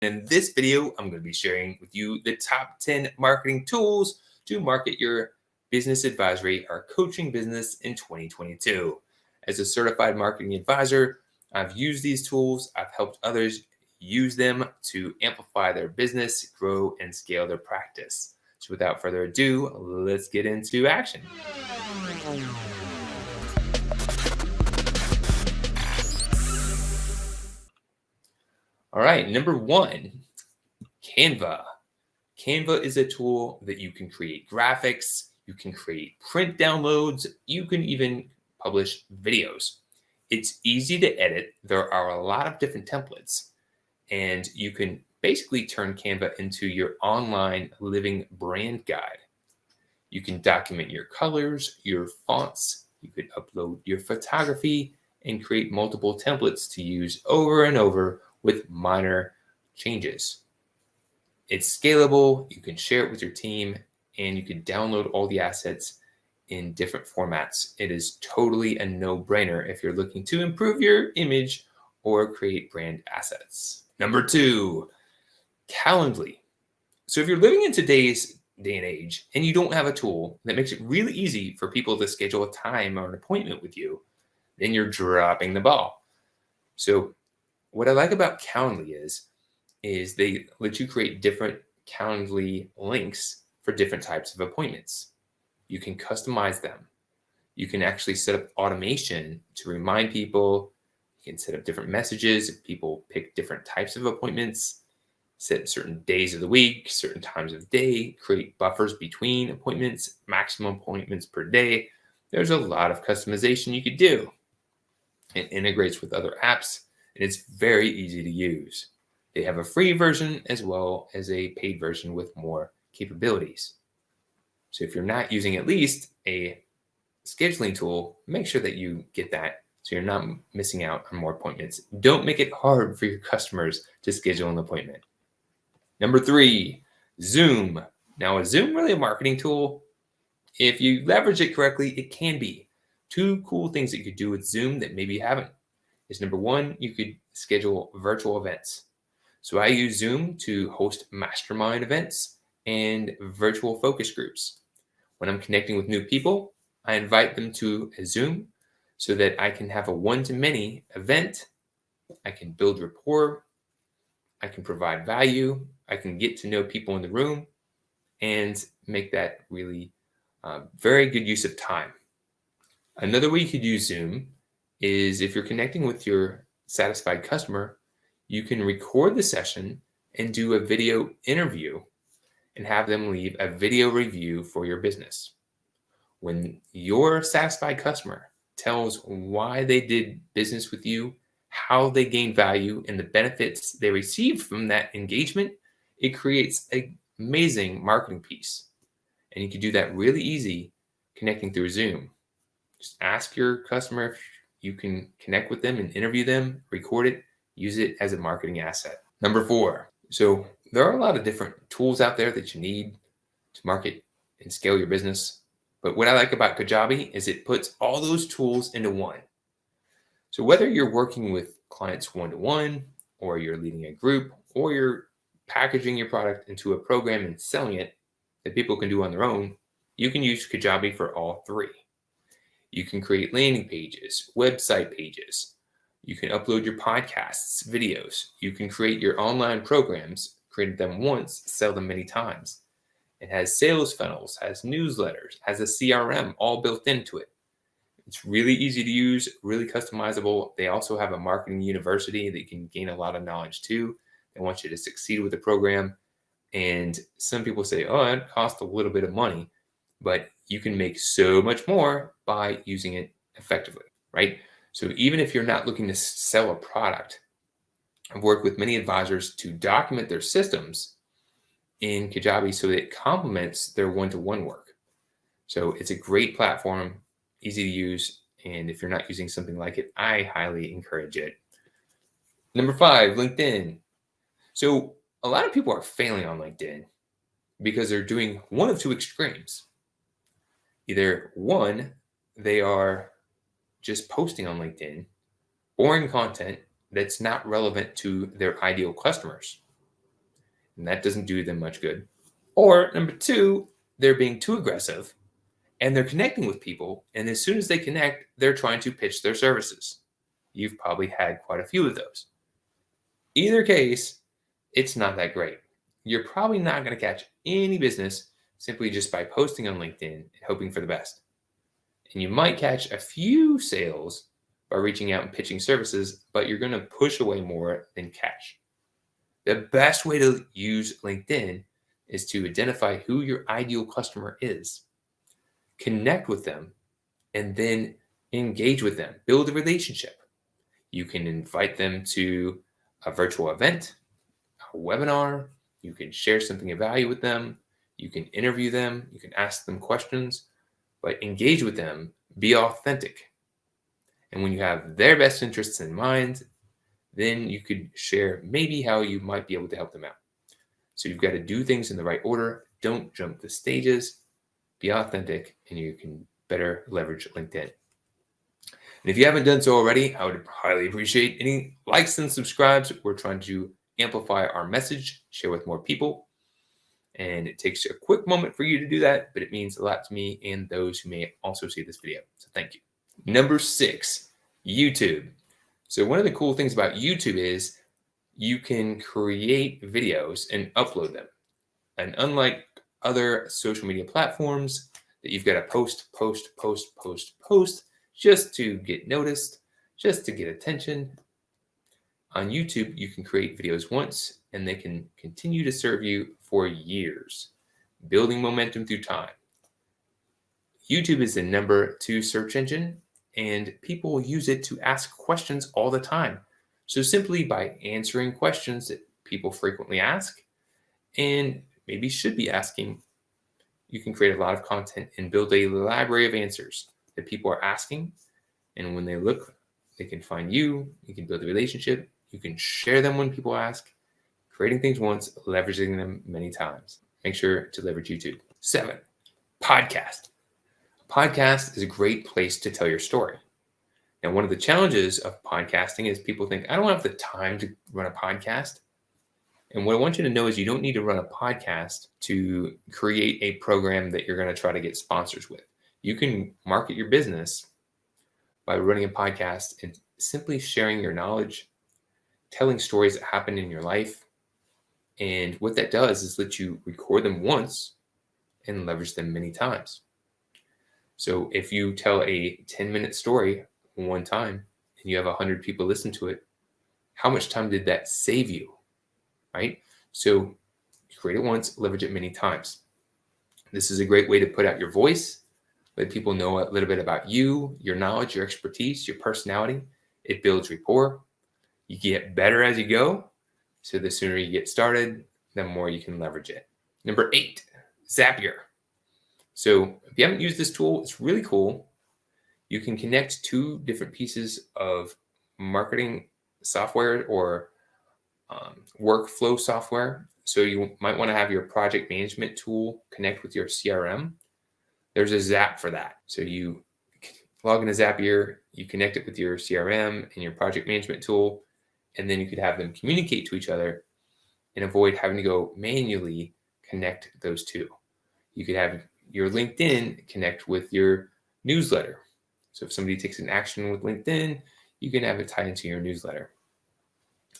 In this video, I'm going to be sharing with you the top 10 marketing tools to market your business advisory or coaching business in 2022. As a certified marketing advisor, I've used these tools. I've helped others use them to amplify their business, grow, and scale their practice. So without further ado, let's get into action. All right, number one, Canva. Canva is a tool that you can create graphics, you can create print downloads, you can even publish videos. It's easy to edit. There are a lot of different templates, and you can basically turn Canva into your online living brand guide. You can document your colors, your fonts, you could upload your photography, and create multiple templates to use over and over with minor changes. It's scalable, you can share it with your team, and you can download all the assets in different formats. It is totally a no-brainer if you're looking to improve your image or create brand assets. Number two, Calendly. So if you're living in today's day and age and you don't have a tool that makes it really easy for people to schedule a time or an appointment with you, then you're dropping the ball. So what I like about Calendly is they let you create different Calendly links for different types of appointments. You can customize them. You can actually set up automation to remind people. You can set up different messages if people pick different types of appointments, set certain days of the week, certain times of the day, create buffers between appointments, maximum appointments per day. There's a lot of customization you could do. It integrates with other apps, and it's very easy to use. They have a free version as well as a paid version with more capabilities. So if you're not using at least a scheduling tool, make sure that you get that so you're not missing out on more appointments. Don't make it hard for your customers to schedule an appointment. Number three, Zoom. Now, is Zoom really a marketing tool? If you leverage it correctly, it can be. Two cool things that you could do with Zoom that maybe you haven't is number one, you could schedule virtual events. So I use Zoom to host mastermind events and virtual focus groups. When I'm connecting with new people, I invite them to a Zoom so that I can have a one-to-many event. I can build rapport. I can provide value. I can get to know people in the room and make that really very good use of time. Another way you could use Zoom is if you're connecting with your satisfied customer, you can record the session and do a video interview and have them leave a video review for your business. When your satisfied customer tells why they did business with you, how they gained value, and the benefits they received from that engagement, it creates an amazing marketing piece. And you can do that really easy connecting through Zoom. Just ask your customer if you can connect with them and interview them, record it, use it as a marketing asset. Number four, so there are a lot of different tools out there that you need to market and scale your business. But what I like about Kajabi is it puts all those tools into one. So whether you're working with clients one-to-one, or you're leading a group, or you're packaging your product into a program and selling it that people can do on their own, you can use Kajabi for all three. You can create landing pages, website pages. You can upload your podcasts, videos. You can create your online programs, create them once, sell them many times. It has sales funnels, has newsletters, has a CRM all built into it. It's really easy to use, really customizable. They also have a marketing university that you can gain a lot of knowledge too. They want you to succeed with the program. And some people say, oh, it costs a little bit of money, but you can make so much more by using it effectively, right? So even if you're not looking to sell a product, I've worked with many advisors to document their systems in Kajabi so that it complements their one-to-one work. So it's a great platform, easy to use. And if you're not using something like it, I highly encourage it. Number five, LinkedIn. So a lot of people are failing on LinkedIn because they're doing one of two extremes. Either one, they are just posting on LinkedIn boring content that's not relevant to their ideal customers. and that doesn't do them much good. Or number two, they're being too aggressive and they're connecting with people. And as soon as they connect, they're trying to pitch their services. You've probably had quite a few of those. Either case, it's not that great. You're probably not going to catch any business simply just by posting on LinkedIn and hoping for the best. And you might catch a few sales by reaching out and pitching services, but you're going to push away more than catch. The best way to use LinkedIn is to identify who your ideal customer is, connect with them, and then engage with them, build a relationship. You can invite them to a virtual event, a webinar, you can share something of value with them, you can interview them, you can ask them questions, but engage with them, be authentic. And when you have their best interests in mind, then you could share maybe how you might be able to help them out. So you've got to do things in the right order. Don't jump the stages, be authentic, and you can better leverage LinkedIn. And if you haven't done so already, I would highly appreciate any likes and subscribes. We're trying to amplify our message, share with more people. And it takes a quick moment for you to do that, but it means a lot to me and those who may also see this video. So thank you. Number 6, YouTube. So one of the cool things about YouTube is you can create videos and upload them. And unlike other social media platforms that you've got to post just to get noticed, just to get attention, on YouTube, you can create videos once and they can continue to serve you for years, building momentum through time. YouTube is the number 2 search engine, and people use it to ask questions all the time. So simply by answering questions that people frequently ask and maybe should be asking, you can create a lot of content and build a library of answers that people are asking. And when they look, they can find you, you can build a relationship, you can share them when people ask, creating things once, leveraging them many times. Make sure to leverage YouTube. 7, podcast. Podcast is a great place to tell your story. Now, one of the challenges of podcasting is people think, I don't have the time to run a podcast. And what I want you to know is you don't need to run a podcast to create a program that you're going to try to get sponsors with. You can market your business by running a podcast and simply sharing your knowledge, telling stories that happen in your life. And what that does is let you record them once and leverage them many times. So if you tell a 10-minute story one time and you have 100 people listen to it, how much time did that save you, right? So create it once, leverage it many times. This is a great way to put out your voice, let people know a little bit about you, your knowledge, your expertise, your personality. It builds rapport. You get better as you go. So the sooner you get started, the more you can leverage it. Number 8, Zapier. So if you haven't used this tool, it's really cool. You can connect 2 different pieces of marketing software or workflow software. So you might want to have your project management tool connect with your CRM. There's a Zap for that. So you log into Zapier, you connect it with your CRM and your project management tool, and then you could have them communicate to each other and avoid having to go manually connect those 2. You could have your LinkedIn connect with your newsletter. So if somebody takes an action with LinkedIn, you can have it tied into your newsletter.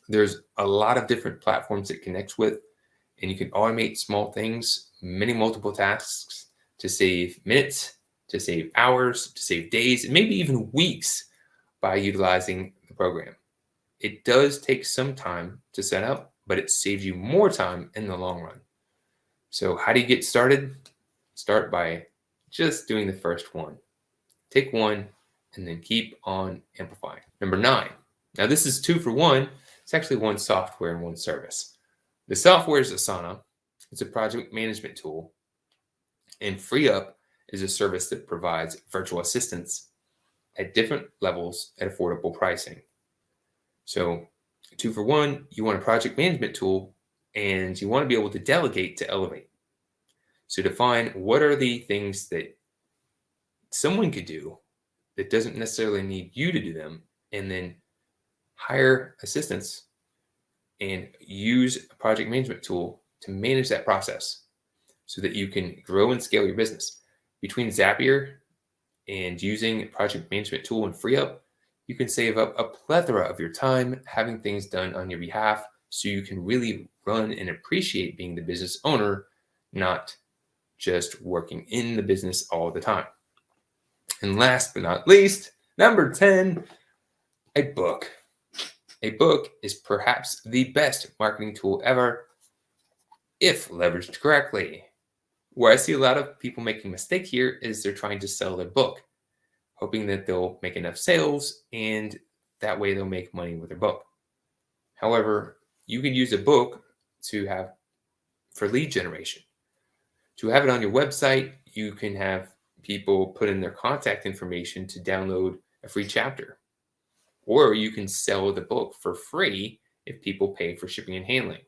There's a lot of different platforms it connects with, and you can automate small things, many multiple tasks to save minutes, to save hours, to save days, and maybe even weeks by utilizing the program. It does take some time to set up, but it saves you more time in the long run. So how do you get started? Start by just doing the first one. Take one and then keep on amplifying. Number 9. Now this is 2 for 1. It's actually 1 software and 1 service. The software is Asana. It's a project management tool. And FreeUp is a service that provides virtual assistants at different levels at affordable pricing. So 2 for 1, you want a project management tool and you want to be able to delegate to elevate. So define what are the things that someone could do that doesn't necessarily need you to do them, and then hire assistants and use a project management tool to manage that process so that you can grow and scale your business. Between Zapier and using a project management tool and FreeUp, you can save up a plethora of your time having things done on your behalf so you can really run and appreciate being the business owner, not just working in the business all the time. And last but not least, number 10, a book. A book is perhaps the best marketing tool ever if leveraged correctly. Where I see a lot of people making a mistake here is they're trying to sell their book, hoping that they'll make enough sales and that way they'll make money with their book. However, you can use a book for lead generation. To have it on your website, you can have people put in their contact information to download a free chapter. Or you can sell the book for free if people pay for shipping and handling.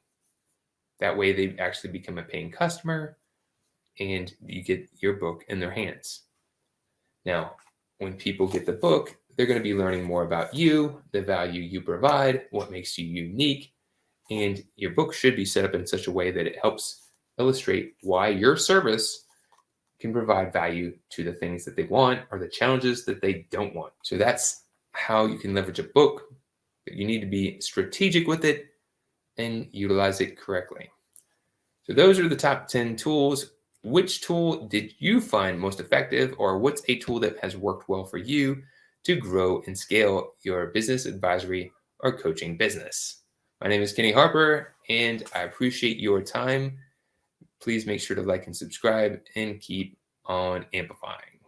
That way they actually become a paying customer and you get your book in their hands. Now, when people get the book, they're going to be learning more about you, the value you provide, what makes you unique, and your book should be set up in such a way that it helps illustrate why your service can provide value to the things that they want or the challenges that they don't want. So that's how you can leverage a book, but you need to be strategic with it and utilize it correctly. So those are the top 10 tools. Which tool did you find most effective, or what's a tool that has worked well for you to grow and scale your business advisory or coaching business? My name is Kenny Harper, and I appreciate your time. Please make sure to like and subscribe and keep on amplifying.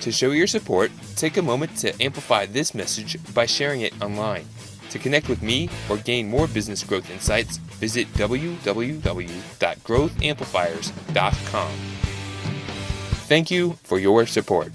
To show your support, take a moment to amplify this message by sharing it online. To connect with me or gain more business growth insights, visit www.growthamplifiers.com. Thank you for your support.